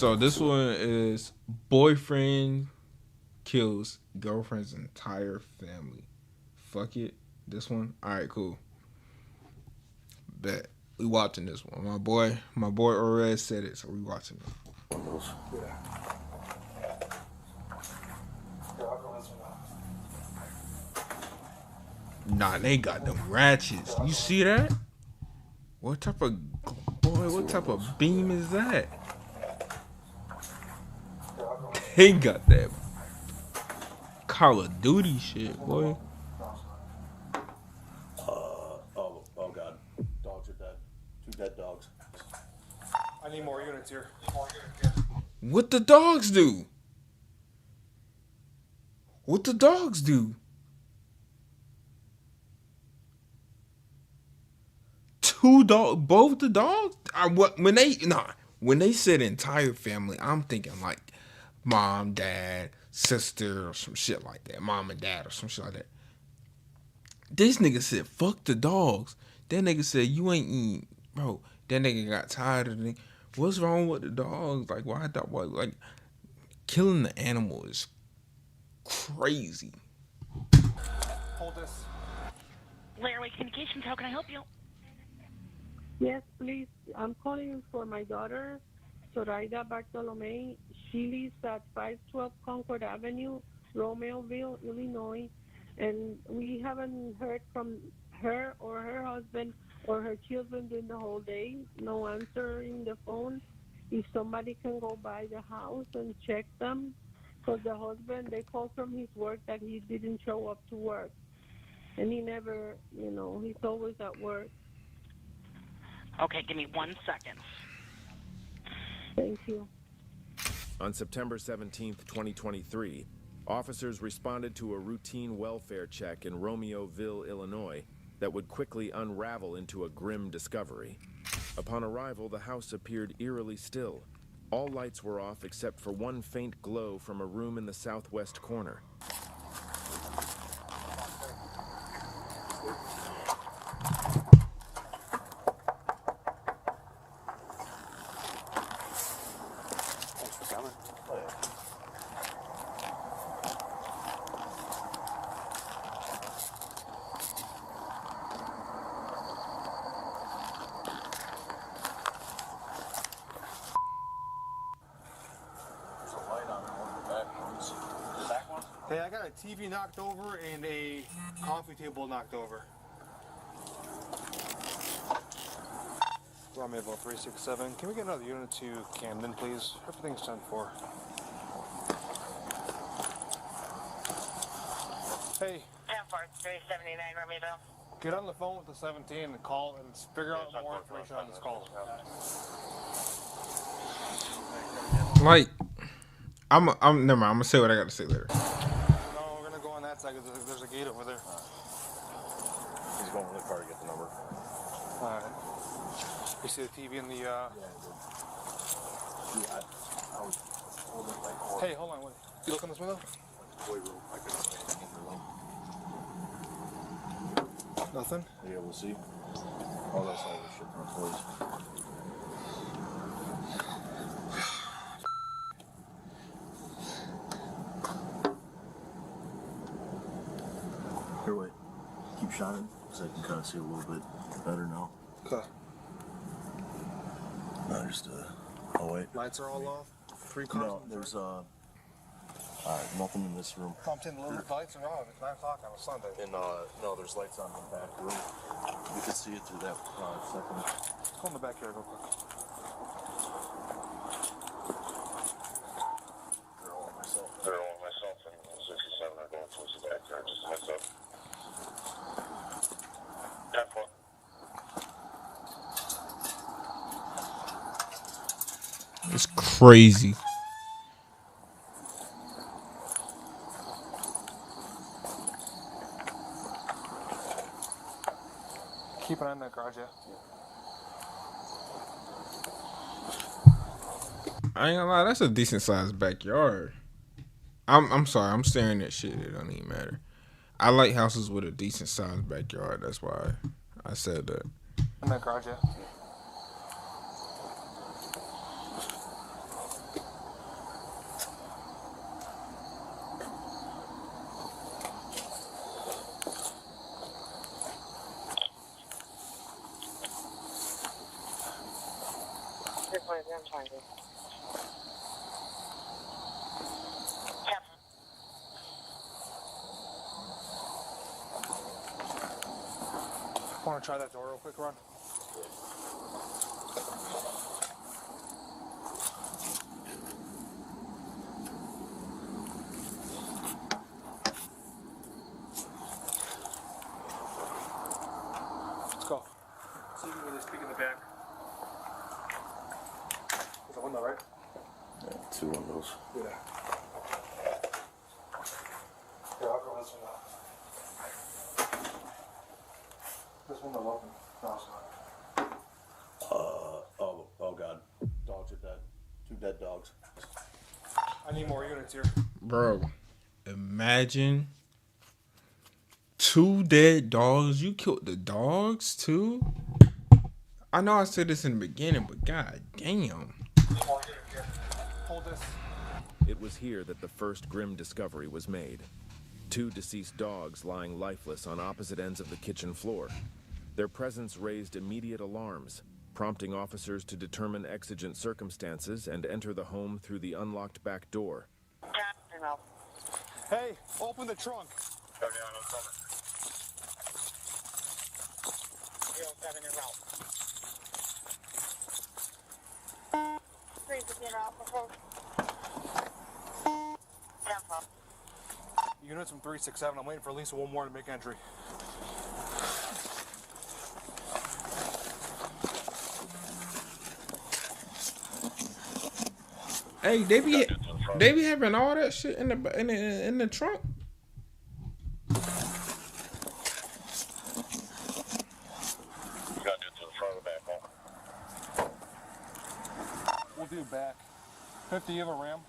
So this one is boyfriend kills girlfriend's entire family. Fuck it. This one. All right, cool. Bet we watching this one. My boy Orez said it, so we watching it. Nah, they got them ratchets. You see that? What type of What type of beam is that? They got that Call of Duty shit, boy. Oh God, dogs are dead. 2 dead dogs. I need more units here. What the dogs do? What the dogs do? Both the dogs. When they said entire family, I'm thinking like mom, dad, sister, or some shit like that. Mom and dad, or some shit like that. This nigga said fuck the dogs. That nigga said you ain't eating, bro. That nigga got tired of it. What's wrong with the dogs? Like why like killing the animal is crazy. Hold this. Laraway Communications, how can I help you? Yes, please. I'm calling for my daughter, Zoraida Bartolome. She lives at 512 Concord Avenue, Romeoville, Illinois, and we haven't heard from her or her husband or her children during the whole day. No answering the phone. If somebody can go by the house and check them, because the husband, they called from his work that he didn't show up to work. And he never, he's always at work. Okay, give me 1 second. Thank you. On September 17th, 2023, officers responded to a routine welfare check in Romeoville, Illinois, that would quickly unravel into a grim discovery. Upon arrival, the house appeared eerily still. All lights were off except for one faint glow from a room in the southwest corner. Hey, I got a TV knocked over and a coffee table knocked over. Romeo 367. Can we get another unit to Camden, please? Everything's 10-4. Hey. 10-4, 379 Romeo. Get on the phone with the 17 and call and figure out more information on this call. Like, I'm never mind. I'm gonna say what I got to say later. No, we're gonna go on that side because there's a gate over there. He's going to the car to get the number. Alright. You see the TV in the, Hey, hold on, wait. You look in this window? Nothing? Yeah, we'll see. Oh, that's all the shit from clothes. Here, wait. Keep shining, so I can kind of see a little bit better now. Okay. No, just, oh, wait. Lights are all off. 3 cars. No, there's, nothing in this room. Pumped in the lights are off. It's 9 o'clock on a Sunday. And, no, there's lights on in the back room. You can see it through that, second. Go in the backyard real quick. Myself and 67 are going towards the backyard. Just a heads up. 10-4. It's crazy. Keep an eye on that garage, yeah. I ain't gonna lie, that's a decent sized backyard. I'm sorry, I'm staring at shit. It don't even matter. I like houses with a decent sized backyard. That's why I said that. In that garage, yeah. Want to try that door real quick, Ron? Let's go. See if we can speak in the back. There's a window, right? Yeah, 2 windows. Yeah. Here, I'll go this window. This window open. No, it's not. Oh God. Dogs are dead. 2 dead dogs. I need more units here. Bro, imagine 2 dead dogs. You killed the dogs too? I know I said this in the beginning, but god damn. Hold this. It was here that the first grim discovery was made. 2 deceased dogs lying lifeless on opposite ends of the kitchen floor. Their presence raised immediate alarms, prompting officers to determine exigent circumstances and enter the home through the unlocked back door. Hey, open the trunk. 7 en route. Units from 367. I'm waiting for at least one more to make entry. Hey, they be having all that shit in the trunk. You got to do it to the front of the back home. We'll do back. 50, you have a ram?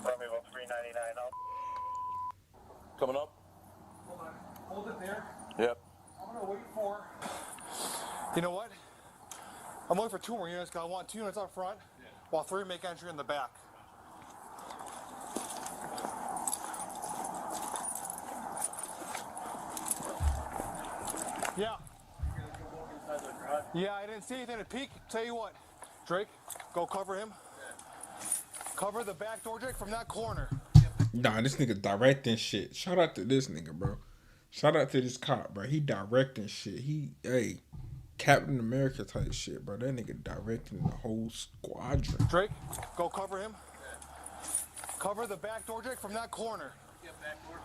Romeo 399 out. Coming up? Hold on. Hold it there. Yep. I'm gonna wait for. You know what? I'm waiting for 2 more units because I want 2 units up front, while 3 make entry in the back. Yeah. Yeah, I didn't see anything to peek. Tell you what, Drake, go cover him. Cover the back door, Drake, from that corner. Nah, this nigga directing shit. Shout out to this nigga, bro. Shout out to this cop, bro. He directing shit. Hey, Captain America type shit, bro. That nigga directing the whole squadron. Drake, go cover him. Cover the back door, Drake, from that corner. Camper.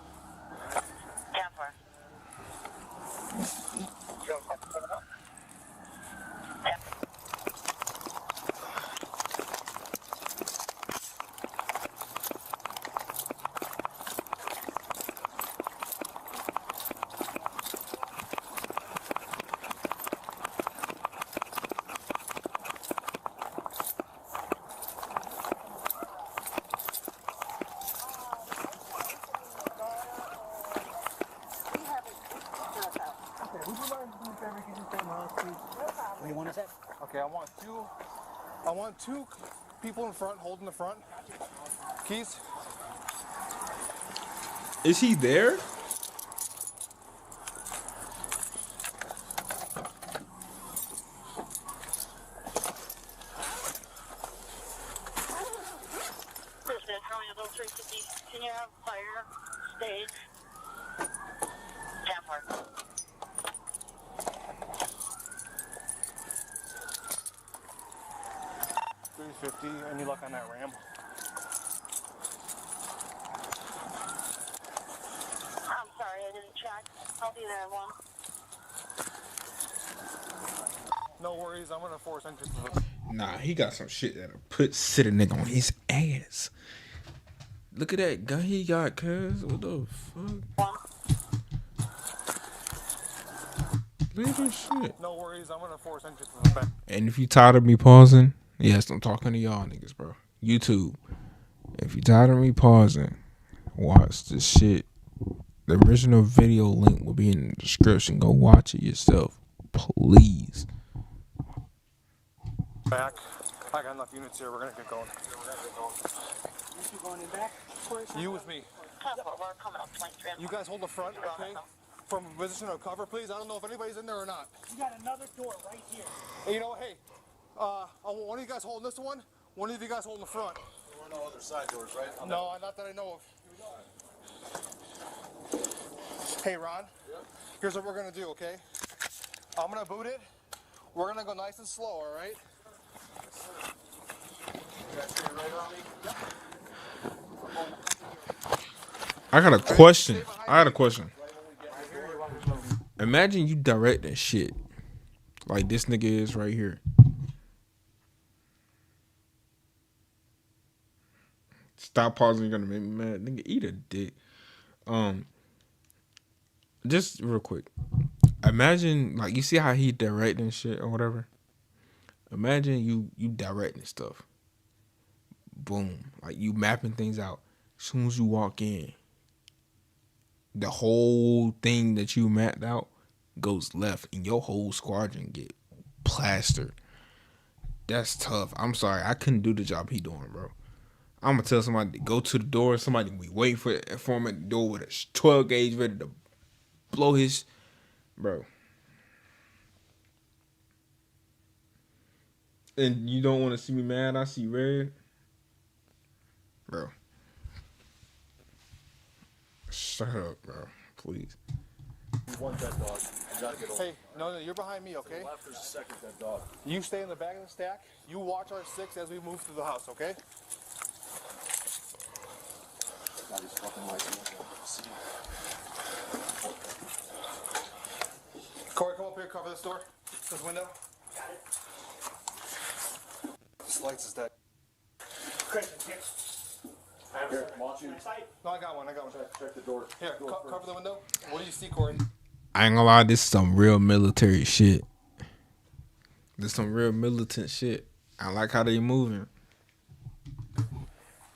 Okay, I want two people in front holding the front. Keys. Is he there? Business, Romeo 350. Can you have fire stage? Camper. 350. Any luck on that ram? I'm sorry, I didn't check. I'll be there in 1. No worries. I'm gonna force entry to the. Nah, he got some shit that'll sit a nigga on his ass. Look at that gun he got, cuz. What the fuck? 1. Look at this shit. No worries. I'm gonna force entry to the back. And if you tired of me pausing, yes, I'm talking to y'all niggas, bro. YouTube. If you tired of me pausing, watch this shit. The original video link will be in the description. Go watch it yourself, please. Back. I got enough units here. We're gonna get going. You two going in back? You with me. We're coming up 23. You guys hold the front, okay? From a position of cover, please. I don't know if anybody's in there or not. You got another door right here. Hey, you know what? Hey, one of you guys holding this one. One of you guys holding the front. There were no other side doors, right? No, not that I know of. Hey, Ron. Yep. Here's what we're gonna do, okay? I'm gonna boot it. We're gonna go nice and slow, all right? You guys stay right on me. I got a question. Imagine you directing shit like this nigga is right here. Stop pausing. You're gonna make me mad. Nigga, eat a dick. Just real quick. Imagine, like, you see how he directing shit or whatever? Imagine you directing stuff. Boom. Like, you mapping things out. As soon as you walk in, the whole thing that you mapped out goes left and your whole squadron get plastered. That's tough. I'm sorry. I couldn't do the job he doing, bro. I'm going to tell somebody to go to the door. Somebody we wait for him at the door with a 12 gauge ready to blow his... Bro. And you don't want to see me mad? I see red? Bro. Shut up, bro. Please. One dead dog. You gotta get over. Hey, no, you're behind me, okay? To the left, there's a second dead dog. You stay in the back of the stack. You watch our 6 as we move through the house, okay? Got his fucking license. See? Corey, come up here, cover this door. This window. Got it. This lights is dead. Christian, here. I have Here, a why don't you No, I got one. check the door. Here, Door first. cover the window. What do you see, Corey? I ain't gonna lie, this is some real military shit. This is some real militant shit. I like how they moving.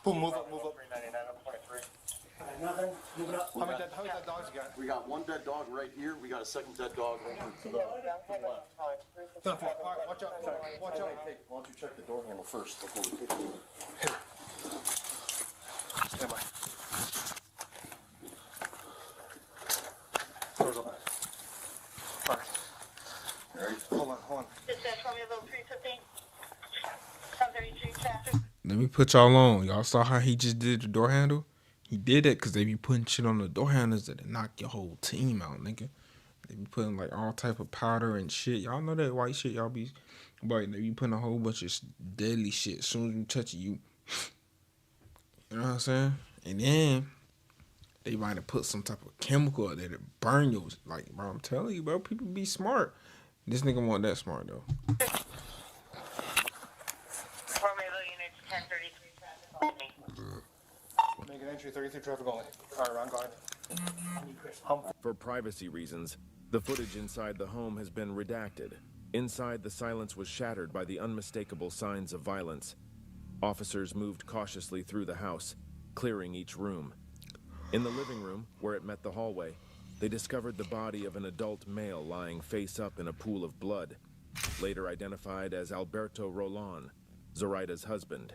Boom, move up, move up. 399 up 23. I got nothing. Moving up. How many dead dogs you got? We got one dead dog right here. We got a second dead dog over to the left. All right, watch out. Watch out. Hey, why don't you check the door handle first before we kick you? Stand by. Doors open. All right. Hold on. Dispatch Romeoville 315. 733 traffic. Let me put y'all on. Y'all saw how he just did the door handle? He did it because they be putting shit on the door handles that knock your whole team out, nigga. They be putting like all type of powder and shit. Y'all know that white shit y'all be... But they be putting a whole bunch of deadly shit. As soon as you touch it, you... You know what I'm saying? And then they might have put some type of chemical there to burn you. Like, bro, I'm telling you, bro, people be smart. This nigga wasn't that smart, though. Romeoville units 1033 traffic only. Make an entry 33 traffic only. All right, Ron, go ahead. For privacy reasons, the footage inside the home has been redacted. Inside, the silence was shattered by the unmistakable signs of violence. Officers moved cautiously through the house, clearing each room. In the living room, where it met the hallway, they discovered the body of an adult male lying face up in a pool of blood, later identified as Alberto Roland, Zoraida's husband.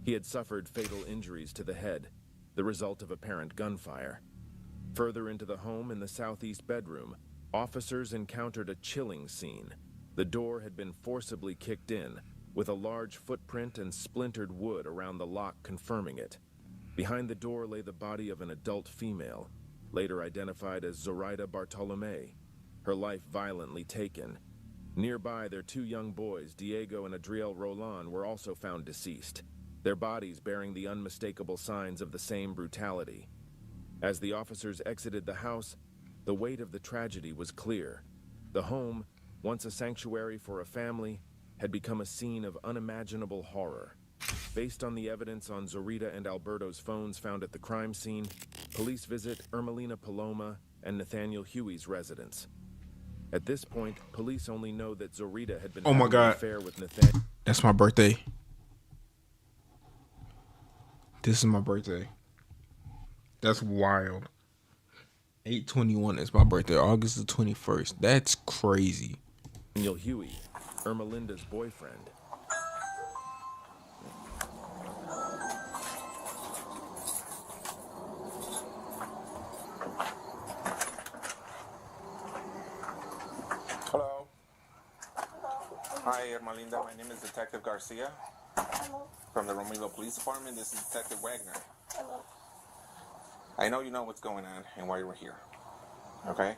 He had suffered fatal injuries to the head, the result of apparent gunfire. Further into the home in the southeast bedroom, officers encountered a chilling scene. The door had been forcibly kicked in, with a large footprint and splintered wood around the lock confirming it. Behind the door lay the body of an adult female, later identified as Zoraida Bartolome, her life violently taken. Nearby, their 2 young boys, Diego and Adriel Roland, were also found deceased, their bodies bearing the unmistakable signs of the same brutality. As the officers exited the house, the weight of the tragedy was clear. The home, once a sanctuary for a family, had become a scene of unimaginable horror. Based on the evidence on Zorita and Alberto's phones found at the crime scene, police visit Ermelina Paloma and Nathaniel Huey's residence. At this point, police only know that Zorita had been having an affair with Nathaniel. That's my birthday. This is my birthday. That's wild. 8/21 is my birthday. August the 21st. That's crazy. Nathaniel Huey, Ermelinda's boyfriend. Hi, Ermelinda. My name is Detective Garcia. Hello. From the Romeo Police Department. This is Detective Wagner. Hello. I know you know what's going on and why you were here. Okay?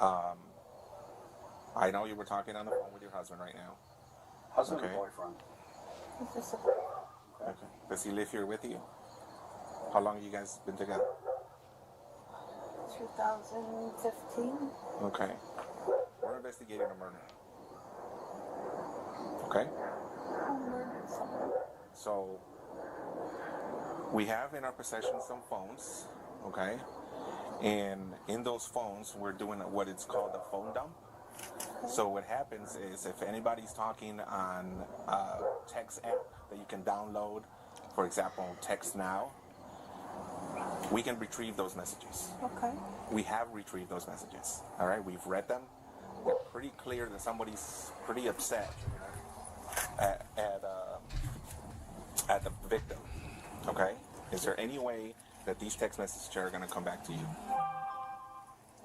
I know you were talking on the phone with your husband right now. Husband Okay. or boyfriend? It's just a Okay. Does he live here with you? How long have you guys been together? 2015. Okay. We're investigating a murder. Okay? I murdered someone. So, we have in our possession some phones, okay? And in those phones, we're doing what it's called a phone dump. So what happens is if anybody's talking on a text app that you can download, for example, Text Now, we can retrieve those messages. Okay. We have retrieved those messages, all right? We've read them. They're pretty clear that somebody's pretty upset at the victim, okay? Is there any way that these text messages are going to come back to you?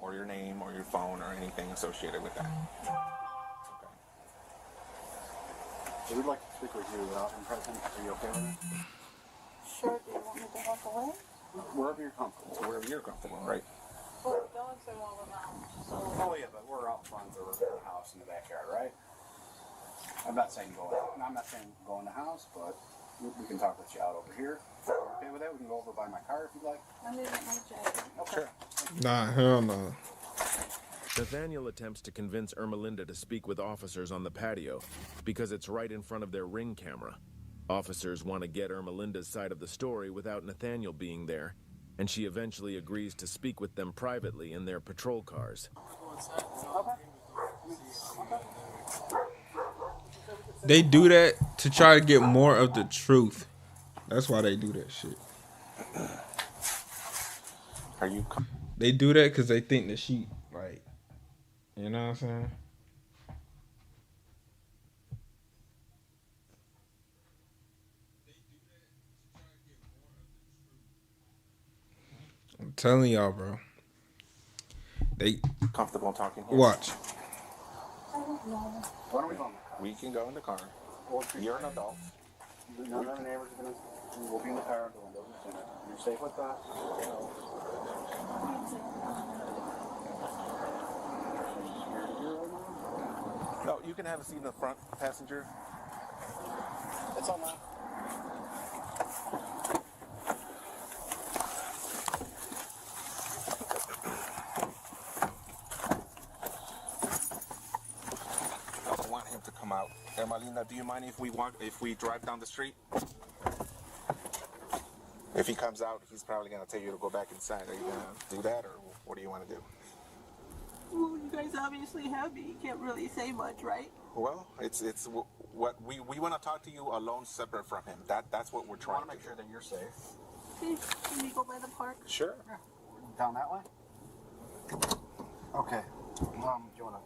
Or your name, or your phone, or anything associated with that? Okay. So we'd like to speak with you in present. Are you okay with that? Sure, do you want me to walk away? Wherever you're comfortable. So wherever you're comfortable, right? Well, the dogs are all around, so... Oh yeah, but we're out front of the house in the backyard, right? I'm not saying go in the house, but we can talk with you out over here. If you're okay with that? We can go over by my car if you'd like. I need my jacket. Sure. Nah, hell no. Nathaniel attempts to convince Ermelinda to speak with officers on the patio because it's right in front of their Ring camera. Officers want to get Ermelinda's side of the story without Nathaniel being there, and she eventually agrees to speak with them privately in their patrol cars. They do that to try to get more of the truth. That's why they do that shit. Are you... They do that because they think that she, like, you know what I'm saying? I'm telling y'all, bro. They comfortable talking here? watch. I don't know. Why don't we go? We can go in the car. You're an adult. None of the neighbors are gonna. We'll be in the car. The windows are tinted. You're safe with that? No, you can have a seat in the front, passenger. It's on that. I don't want him to come out. Ermelinda, do you mind if we drive down the street? If he comes out, he's probably gonna tell you to go back inside. Are you gonna do that, or what do you want to do? Well, you guys obviously have me. You can't really say much, right? Well, it's what we want to talk to you alone, separate from him. That's what we're I trying want to to make sure that you're safe. Okay, can we go by the park? Sure. Down that way? Okay. Do you wanna...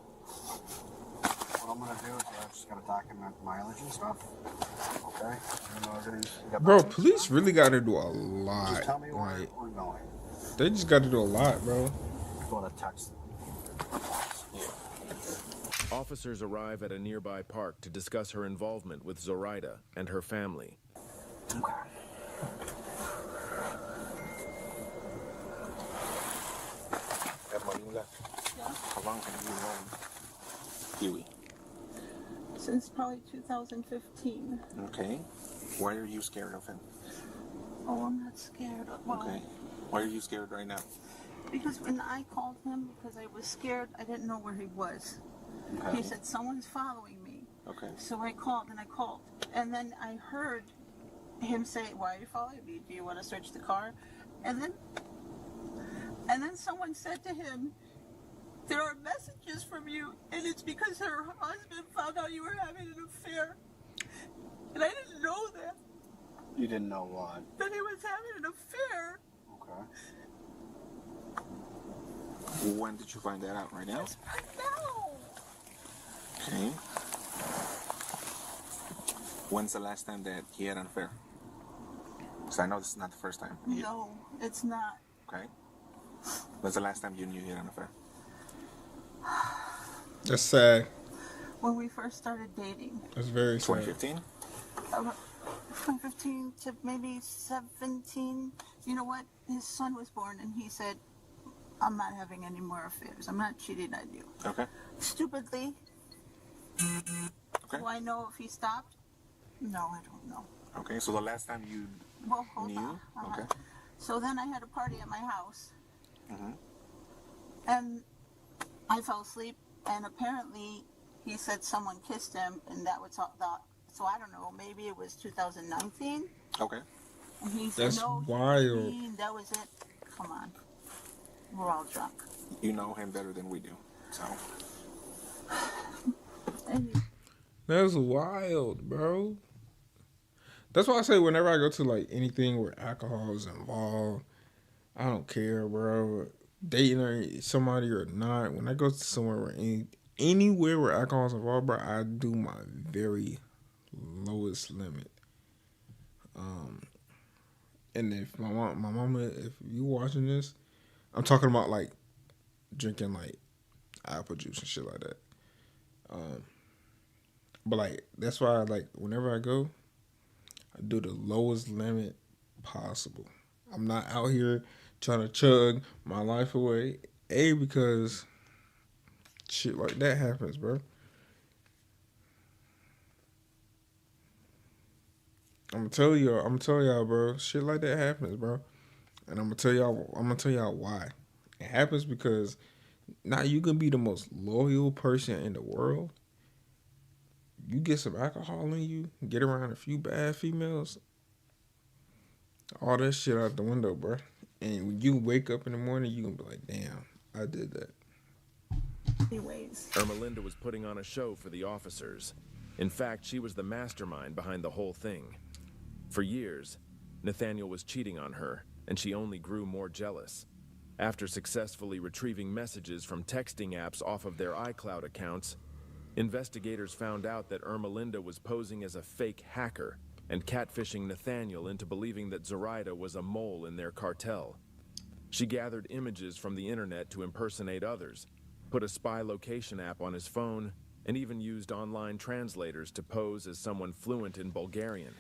What I'm gonna do is I just gotta document mileage and stuff. Okay? You know, everything's... you got Bro, mileage? police really got to do a lot. Just tell me where Like, we're going. they just got to do a lot, bro. You wanna text? Officers arrive at a nearby park to discuss her involvement with Zoraida and her family. Okay. Ermelinda, how long have you known Huey? Since probably 2015. Okay. Why are you scared of him? Oh, I'm not scared. Well, Okay. Why are you scared right now? because when I called him, because I was scared, I didn't know where he was. Okay. He said, someone's following me. Okay. So I called and I called. And then I heard him say, why are you following me? Do you want to search the car? And then someone said to him, there are messages from you, and it's because her husband found out you were having an affair. And I didn't know that. You didn't know what? That he was having an affair. Okay. When did you find that out? Right now? Right now. Okay. When's the last time that he had an affair? Because I know this is not the first time. No, it's not. Okay. When's the last time you knew he had an affair? That's sad. when we first started dating. That's very sad. 2015? 2015 to maybe 17. You know what? His son was born, and he said, I'm not having any more affairs. I'm not cheating on you. Okay. Stupidly. Okay. Do I know if he stopped? No, I don't know. Okay, so the last time you Well, hold knew? on. Okay. So then I had a party at my house, Mm-hmm. and I fell asleep, and apparently he said someone kissed him, and that was all that. So I don't know, maybe it was 2019, Okay. and he said, That's no, wild. that was it. Come on. We're all drunk. You know him better than we do, so. And That's wild, bro. That's why I say whenever I go to like anything where alcohol is involved, I don't care, bro. Dating or somebody or not. When I go to somewhere where anywhere where alcohol is involved, bro, I do my very lowest limit. And if my mama, if you watching this, I'm talking about like drinking like apple juice and shit like that. But like that's why like whenever I go, I do the lowest limit possible. I'm not out here trying to chug my life away. Because shit like that happens, bro. I'm gonna tell y'all, bro. Shit like that happens, bro. And I'm gonna tell y'all why. It happens because now you can be the most loyal person in the world. You get some alcohol in you, get around a few bad females, all that shit out the window, bro. And when you wake up in the morning, you gonna be like, damn, I did that. anyways. Ermelinda was putting on a show for the officers. In fact, she was the mastermind behind the whole thing. For years, Nathaniel was cheating on her, and she only grew more jealous. After successfully retrieving messages from texting apps off of their iCloud accounts, investigators found out that Ermelinda was posing as a fake hacker and catfishing Nathaniel into believing that Zoraida was a mole in their cartel. She gathered images from the internet to impersonate others, put a spy location app on his phone, and even used online translators to pose as someone fluent in Bulgarian.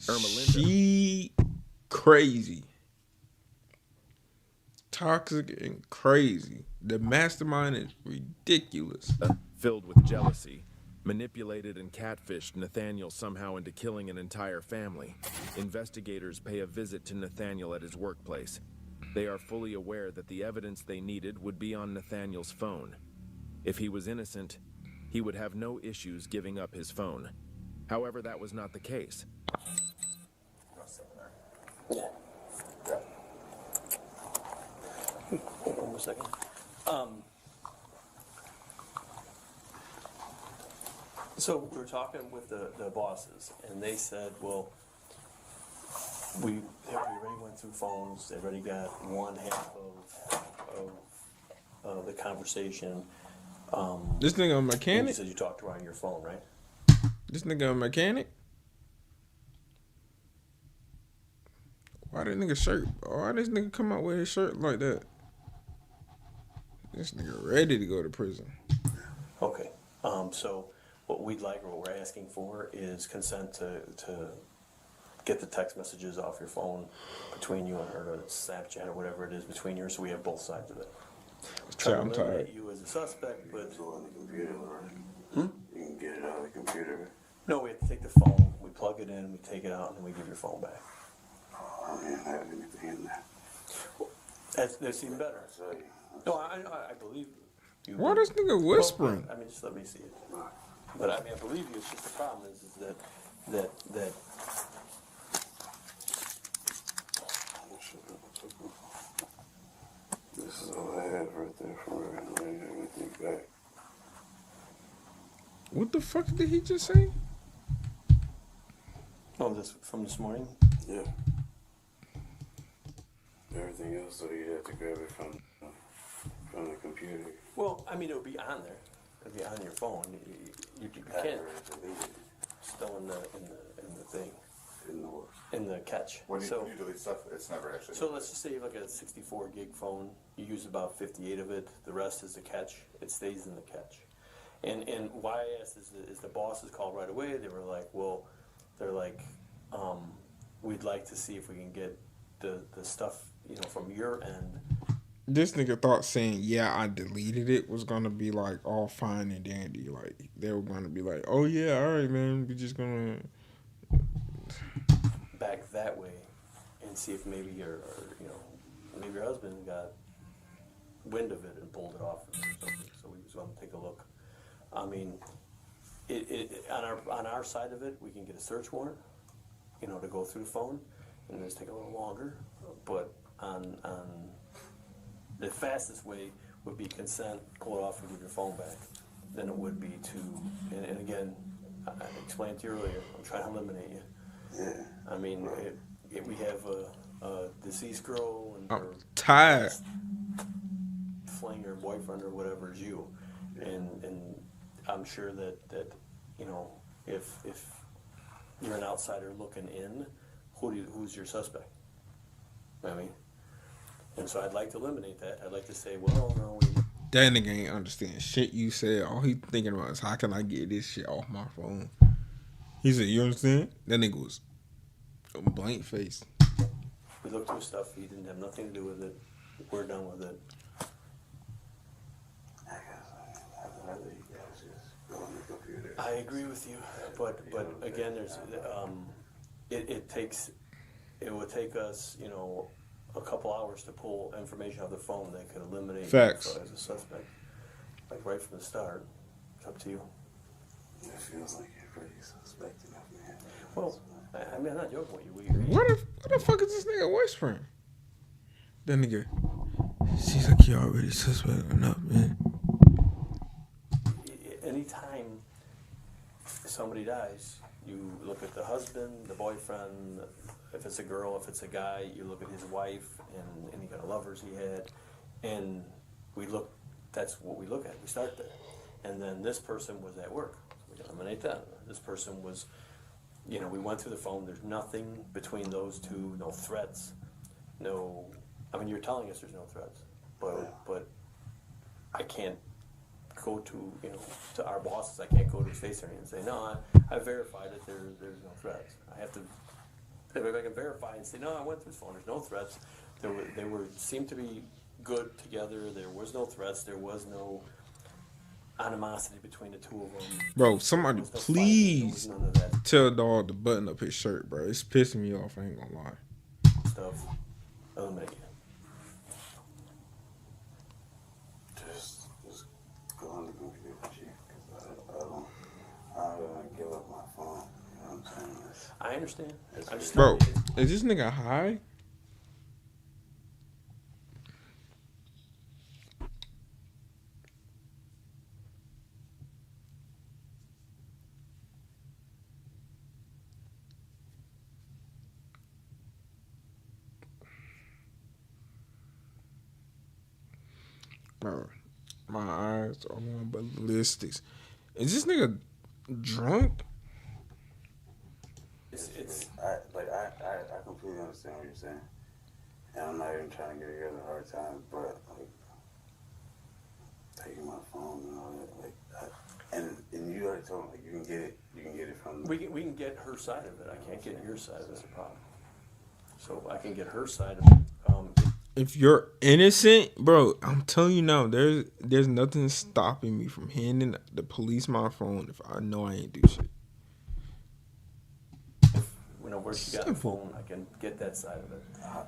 Ermelinda, She crazy. Toxic and crazy. The mastermind is ridiculous. filled with jealousy, manipulated and catfished Nathaniel somehow into killing an entire family. Investigators pay a visit to Nathaniel at his workplace. They are fully aware that the evidence they needed would be on Nathaniel's phone. If he was innocent, he would have no issues giving up his phone. However, that was not the case. Hold on a second. So we were talking with the bosses, and they said, well, we already went through phones. They already got one half of the conversation. This nigga a And you mechanic? said you talked to her on your phone, right? This nigga a mechanic? Why that nigga shirt? Why this nigga come out with his shirt like that? This nigga ready to go to prison. Okay. So what we'd like, or what we're asking for, is consent to get the text messages off your phone between you and her, or Snapchat or whatever it is between you, so we have both sides of it. Try to I'm tired. eliminate you as a suspect, but It's on the computer, right? You can get it on the computer. no, we have to take the phone, we plug it in, we take it out, and then we give your phone back. I didn't have anything in there. That's even better. I tell you. No, I believe you. Why this nigga whispering? Well, I mean, just let me see it. But I mean, I believe you. It's just the problem is that This is all I have right there from her. I didn't have anything back. What the fuck did he just say? oh, this from this morning. Yeah. Everything else, though, you have to grab it from the computer. Well, I mean, it would be on there. It'd be on your phone. You can't. Still in the thing. In the catch. When you, So- when you delete stuff, it's never actually. So let's just say you have like a 64 gig phone. You use about 58 of it. The rest is the catch. It stays in the catch. And why I asked is the bosses called right away. They were like, well, they're like, we'd like to see if we can get the stuff, you know, from your end. This nigga thought saying, yeah, I deleted it was gonna be like all fine and dandy. Like they were gonna be like, oh yeah, all right, man, we just gonna back that way and see if maybe your maybe your husband got wind of it and pulled it off or something. So we just want to take a look. I mean, it on our side of it, we can get a search warrant, you know, to go through the phone, and it's take a little longer. But on the fastest way would be consent, pull it off, and give your phone back. Than it would be to, and again, I explained to you earlier, I'm trying to eliminate you. Yeah. I mean, if we have a deceased girl and I'm her tired. fling or boyfriend or whatever is you, and I'm sure that you know if you're an outsider looking in, who's your suspect? I mean, and so I'd like to eliminate that. I'd like to say, well, no, That nigga ain't understand shit you said. All he thinking about is how can I get this shit off my phone. He said, you understand? That nigga was a blank face. we looked through stuff. He didn't have nothing to do with it. We're done with it. I'd rather you guys just go on the computer. I agree with you, but again, there's it would take us, you know, a couple hours to pull information off the phone that could eliminate Facts. you as a suspect, like right from the start. It's up to you. It feels like you're pretty suspect enough, man. Well, I mean, I'm not joking with you. What the fuck is this nigga whispering? That nigga, seems like you already suspect enough, man. Anytime somebody dies, you look at the husband, the boyfriend. If it's a girl, if it's a guy, you look at his wife and any kind of lovers he had, and we look. That's what we look at. We start there, and then this person was at work. So we eliminate that. This person was, you know, we went through the phone. There's nothing between those two. No threats. No. I mean, you're telling us there's no threats, but I can't go to, you know, to our bosses. I can't go to his face area and say, no, I verified it. There's no threats. I have to. If I can verify and say, no, I went through his phone. There's no threats. They seemed to be good together. There was no threats. There was no animosity between the two of them. Bro, somebody There was no please fighting. There was none of that tell dog to button up his shirt, bro. It's pissing me off. I ain't gonna lie. stuff. Eliminate it. Just go on the computer, Chief, because I don't want to give up my phone. You know what I'm saying? I understand. Bro, is this nigga high? Bro, my eyes are on ballistics. Is this nigga drunk? I completely understand what you're saying, and I'm not even trying to give you guys a hard time, but like taking my phone and all that, and you already told me like you can get it from. We can get her side of it. I can't get your side. That's the problem. So I can get her side of it. If you're innocent, bro, I'm telling you now, there's nothing stopping me from handing the police my phone if I know I ain't do shit. You know, where she got the phone, I can get that side of it. How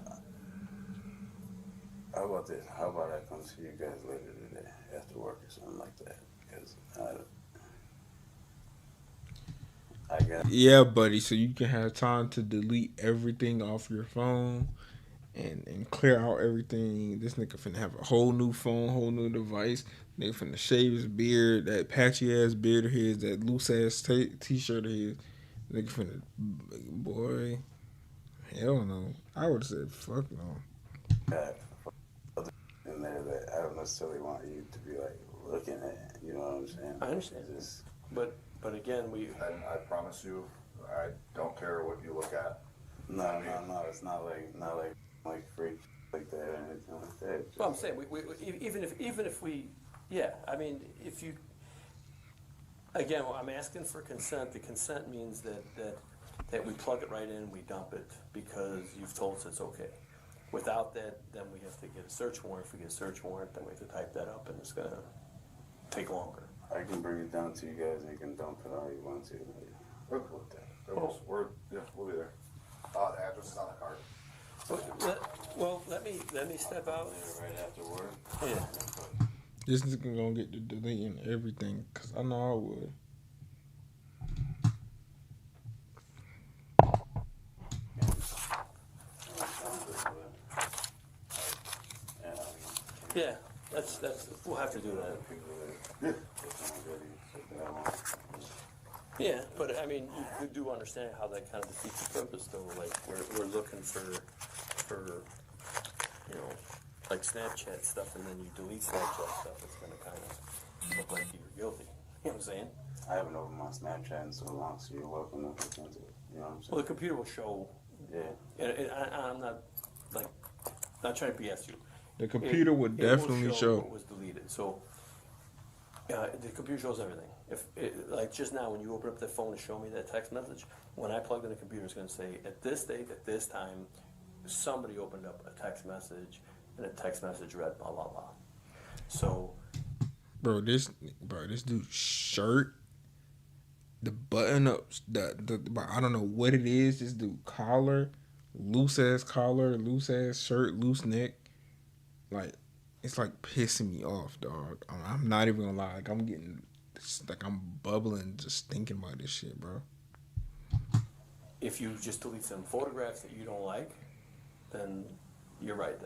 about this? How about I come see you guys later today after work or something like that? Because I got. Yeah, buddy, so you can have time to delete everything off your phone and clear out everything. This nigga finna have a whole new phone, whole new device. Nigga finna shave his beard, that patchy ass beard of his, that loose ass t-shirt of his. Nigga finna, boy, hell no. I would have said fuck no. In there that I don't necessarily want you to be like looking at. You know what I'm saying? I understand. But again, And I promise you, I don't care what you look at. No. It's not like freak like that or anything like that. Well, I'm saying even if we, yeah. I mean, if you, Again, well, I'm asking for consent. The consent means that we plug it right in, we dump it, because you've told us it's okay. Without that, then we have to get a search warrant. If we get a search warrant, then we have to type that up, and it's gonna take longer. I can bring it down to you guys and you can dump it all you want to. We're cool with that. We'll be there. The address is on the card. Well, let me step out. Right after work. Yeah. This nigga gonna get to deleting everything, cause I know I would. Yeah, that's we'll have to do that. Yeah, but I mean, you do understand how that kind of defeats the purpose, though. Like we're looking for you know, like Snapchat stuff, and then you delete Snapchat stuff. It's gonna kind of look like you're guilty. You know what I'm saying? I haven't opened my Snapchat in so long, so you're welcome to look into it. You know what I'm saying? Well, the computer will show. Yeah. And I'm not not trying to BS you. The computer would definitely it will show what was deleted. So the computer shows everything. If like just now when you open up the phone to show me that text message, when I plugged in the computer, it's going to say at this date, at this time, somebody opened up a text message, and the text message read blah blah blah. So, bro, this dude's shirt, the button ups, the I don't know what it is. This dude collar, loose ass shirt, loose neck. Like, it's like pissing me off, dog. I'm not even gonna lie. Like, I'm bubbling just thinking about this shit, bro. if you just delete some photographs that you don't like, then you're right,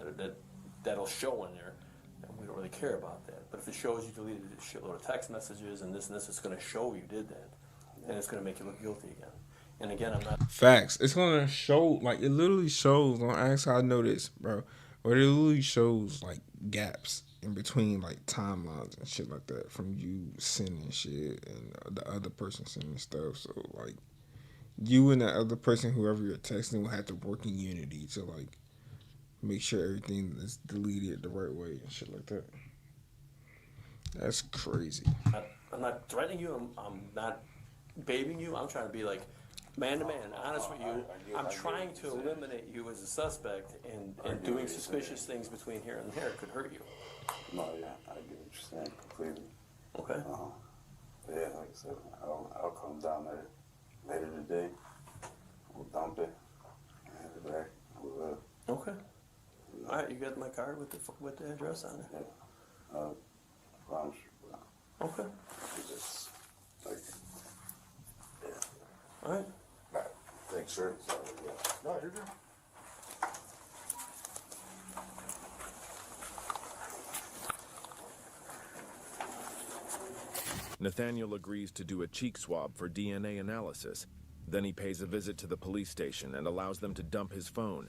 that'll show in there, and we don't really care about that. But if it shows you deleted a shitload of text messages and this, it's going to show you did that, and it's going to make you look guilty again. And again, I'm not... Facts. It's going to show, like, it literally shows, don't ask how I know this, bro, but it literally shows, like, gaps in between, like, timelines and shit like that from you sending shit and the other person sending stuff. So, like, you and that other person, whoever you're texting, will have to work in unity to, like, make sure everything is deleted the right way and shit like that. That's crazy. I'm not threatening you. I'm not babying you. I'm trying to be, like, man to man, honest with you. I'm trying to eliminate you as a suspect, and doing suspicious things between here and there could hurt you. No, yeah, I get what you're saying completely. Okay. Yeah, like I said, I'll come down there later today. We'll dump it and have it back. Okay. All right, you got my card with the address on it. Yeah. Promise you. Okay. Just like, yeah. All right. Thanks, sir. No, you're good. Nathaniel agrees to do a cheek swab for DNA analysis. Then he pays a visit to the police station and allows them to dump his phone.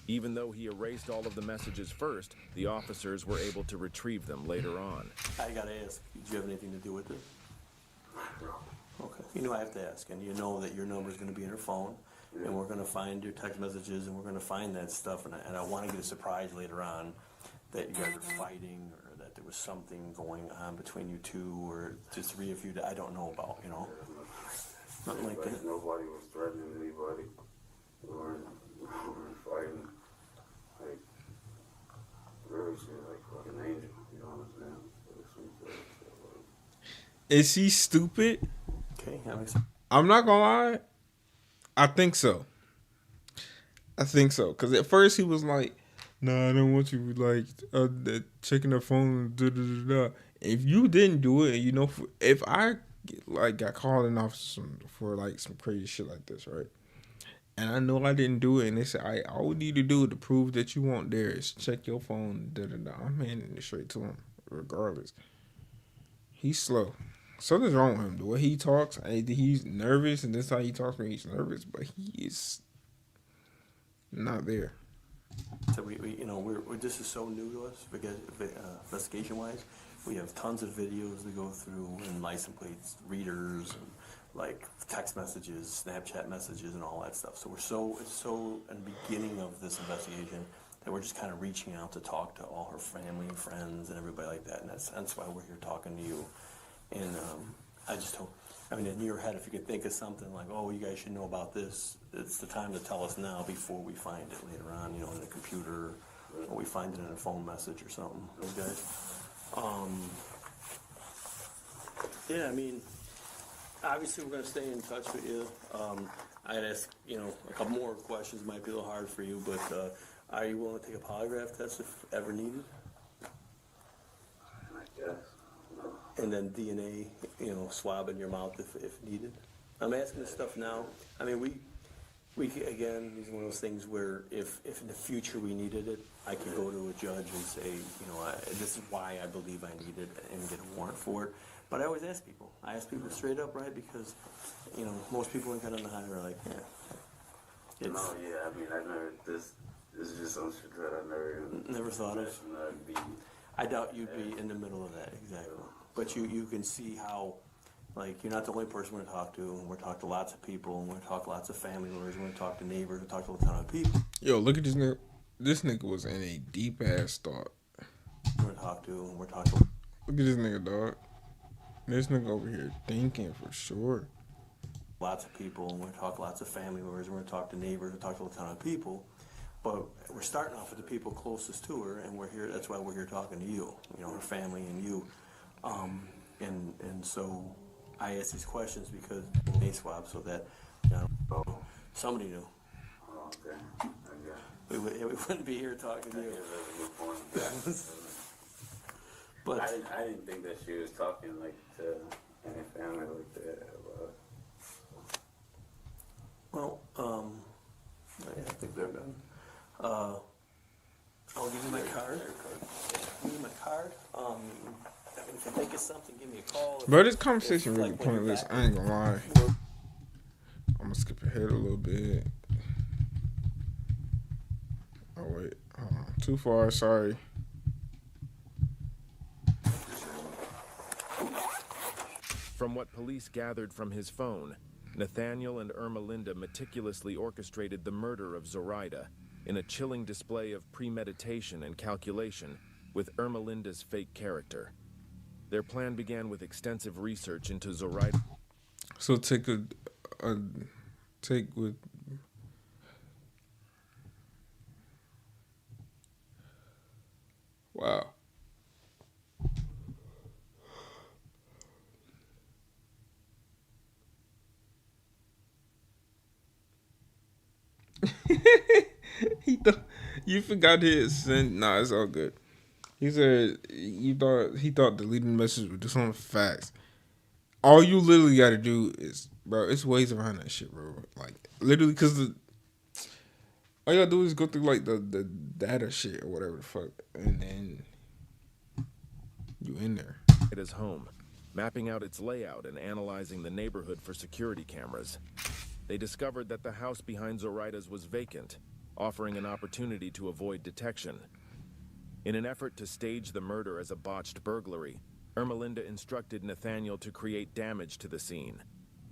Even though he erased all of the messages first, the officers were able to retrieve them later on. I gotta ask, did you have anything to do with it? Okay. You know I have to ask, and you know that your number is going to be in her phone, and we're going to find your text messages, and we're going to find that stuff, and I want to get a surprise later on that you guys are fighting, or that there was something going on between you two, or just three of you that I don't know about, you know? Nothing like that. Nobody was threatening anybody. We were fighting. Like, really, she's like fucking angel, you know what I'm saying? Is he stupid? Okay, that makes sense. I'm not gonna lie. I think so. Because at first he was like, "Nah, I don't want you like checking the phone." Da, da, da, da. If you didn't do it, you know, if I got called in office for like some crazy shit like this, right? And I know I didn't do it, and they said, all we need to do to prove that you weren't there is check your phone. Da, da, da. I'm handing it straight to him, regardless. He's slow. Something's wrong with him. The way he talks, he's nervous, and that's how he talks when he's nervous. But he is not there. So we this is so new to us because investigation wise, we have tons of videos to go through and license plates, readers, and like text messages, Snapchat messages, and all that stuff. So it's so in the beginning of this investigation that we're just kind of reaching out to talk to all her family and friends and everybody like that, and that's why we're here talking to you. And I just don't. I mean, in your head, if you could think of something like, oh, you guys should know about this, it's the time to tell us now before we find it later on, you know, in the computer, or we find it in a phone message or something. Okay. Yeah, I mean, obviously we're going to stay in touch with you. I'd ask, you know, a couple more questions. Might be a little hard for you, but are you willing to take a polygraph test if ever needed? I guess. And then DNA, you know, swab in your mouth if needed. I'm asking this stuff now. I mean, again, it's one of those things where if in the future we needed it, I could go to a judge and say, you know, this is why I believe I need it and get a warrant for it. But I always ask people. I ask people straight up, right? Because, you know, most people ain't gonna know how they're like, yeah. No, yeah, I mean, I never, this is just some shit that I never thought of. Be, I doubt you'd be in the middle of that, exactly. But you can see how, like, you're not the only person we're going to talk to. We're going to talk to lots of people. We're going to talk to lots of family members. We're going to talk to neighbors. We're going to talk to a ton of people. Yo, look at this nigga. This nigga was in a deep ass thought. We're going to talk to. We're talking to. Look at this nigga, dog. This nigga over here thinking for sure. Lots of people. We're going to talk to lots of family members. We're going to talk to neighbors. We're going to talk to a ton of people. But we're starting off with the people closest to her, and we're here. That's why we're here talking to you. You know, her family and you. And so I ask these questions because they swab so that, you know, somebody knew. Oh, okay. I guess. We wouldn't be here talking to you. That's a good point. But I didn't think that she was talking like to any family like that. Well, I think they're done. I'll give you my card. Give you my card. If you think of something, give me a call. Bro, this conversation really pointless. I ain't gonna lie. I'm gonna skip ahead a little bit. Oh wait, too far. Sorry. From what police gathered from his phone, Nathaniel and Ermelinda meticulously orchestrated the murder of Zoraida in a chilling display of premeditation and calculation with Ermelinda's fake character. Their plan began with extensive research into Zoraida. So take with. Wow. He thought you forgot his send. Nah, it's all good. He said he thought deleting the message was just on facts. All you literally got to do is, bro, it's ways around that shit, bro. Like literally, cause all you gotta do is go through like the data shit or whatever the fuck, and then you in there. At his home, mapping out its layout and analyzing the neighborhood for security cameras. They discovered that the house behind Zoraida's was vacant, offering an opportunity to avoid detection. In an effort to stage the murder as a botched burglary, Ermelinda instructed Nathaniel to create damage to the scene,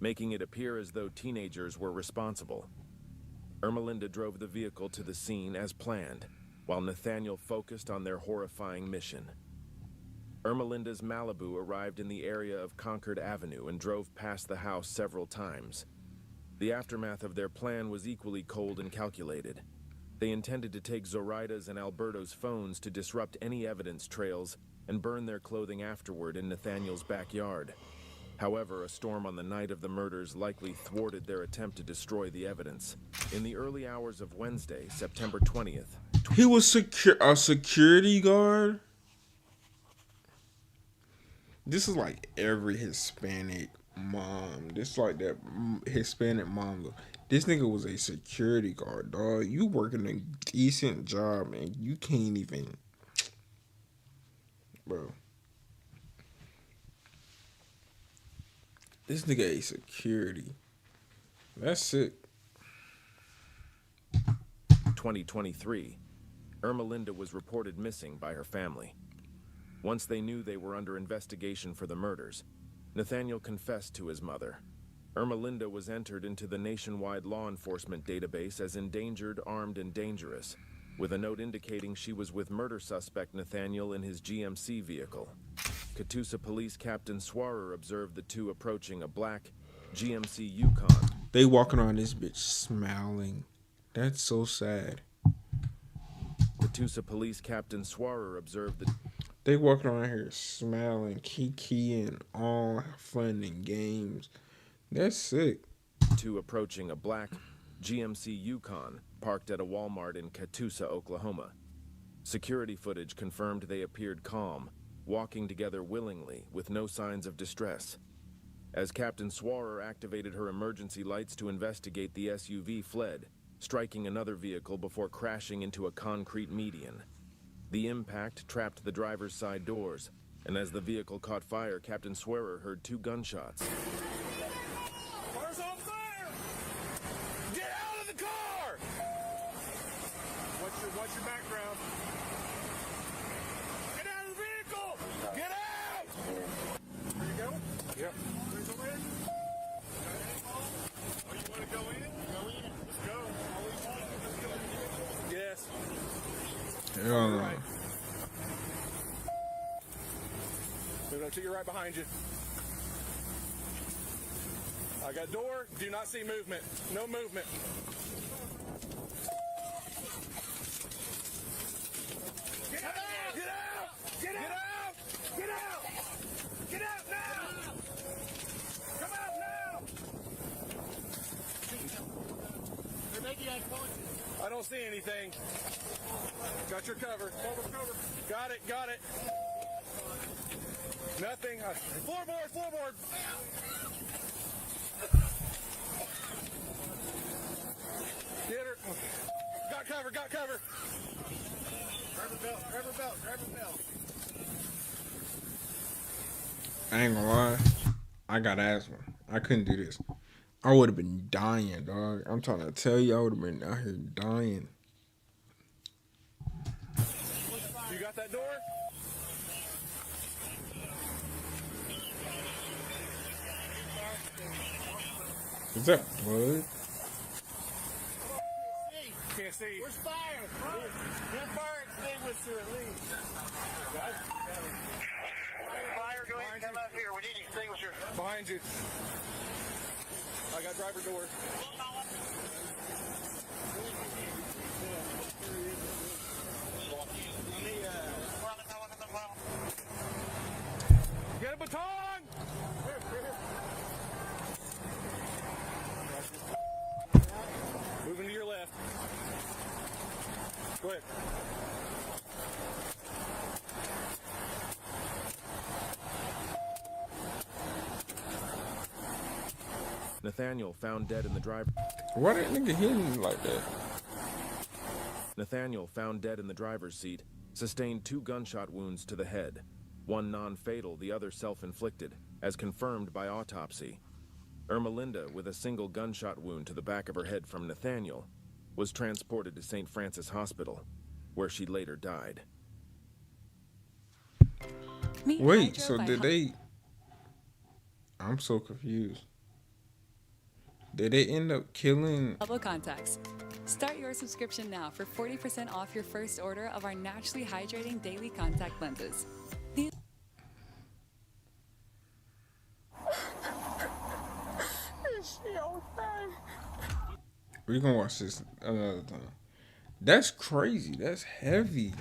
making it appear as though teenagers were responsible. Ermelinda drove the vehicle to the scene as planned, while Nathaniel focused on their horrifying mission. Ermelinda's Malibu arrived in the area of Concord Avenue and drove past the house several times. The aftermath of their plan was equally cold and calculated. They intended to take Zoraida's and Alberto's phones to disrupt any evidence trails and burn their clothing afterward in Nathaniel's backyard. However, a storm on the night of the murders likely thwarted their attempt to destroy the evidence. In the early hours of Wednesday, September 20th... He was a security guard? This is like every Hispanic mom. This is like that Hispanic mom. This nigga was a security guard, dog. You working a decent job and you can't even... Bro. This nigga a security. That's sick. 2023, Ermelinda was reported missing by her family. Once they knew they were under investigation for the murders, Nathaniel confessed to his mother. Ermelinda was entered into the nationwide law enforcement database as endangered, armed, and dangerous, with a note indicating she was with murder suspect Nathaniel in his GMC vehicle. Catoosa Police Captain Swarer observed the two approaching a black GMC Yukon. They walking on this bitch smiling. That's so sad. Catoosa Police Captain Swarer observed the... They walking around here smiling, kikiing, all fun and games. That's sick. Two approaching a black GMC Yukon parked at a Walmart in Catoosa, Oklahoma. Security footage confirmed they appeared calm, walking together willingly with no signs of distress. As Captain Swarer activated her emergency lights to investigate, the SUV fled, striking another vehicle before crashing into a concrete median. The impact trapped the driver's side doors, and as the vehicle caught fire, Captain Swarer heard 2 gunshots. Car's on fire! Get out of the car! What's your background? Get out of the vehicle! Get out! Where you going? Yep. Where you going? Oh, you want to go in? Go in. Let's go. Yes. Hell no. Right. They're going to take right behind you. I got door. Do not see movement. No movement. Get out! Get out! Get out! Get out! Get out now! Come out now! They're making eye contact. I don't see anything. Got your cover. Cover. Got it. Nothing. Floorboard. Get her. Got cover. Grab her belt. I ain't gonna lie. I got asthma. I couldn't do this. I would have been dying, dog. I'm trying to tell you, I would have been out here dying. You got that door? Is that blood? Can't see. Where's fire? Get fire extinguisher at least. Fire, go ahead and come up here. We need extinguisher. Behind you. I got driver door. Get a baton! Moving to your left. Go ahead. Nathaniel found dead in the driver. Why that nigga hitting me like that? Nathaniel found dead in the driver's seat, sustained 2 gunshot wounds to the head, one non-fatal, the other self-inflicted, as confirmed by autopsy. Ermelinda, with a single gunshot wound to the back of her head from Nathaniel, was transported to St. Francis Hospital, where she later died. Wait, so did they... I'm so confused. Did they end up killing... Double Contacts. Start your subscription now for 40% off your first order of our naturally hydrating daily contact lenses. These We're gonna watch this another time. That's crazy. That's heavy.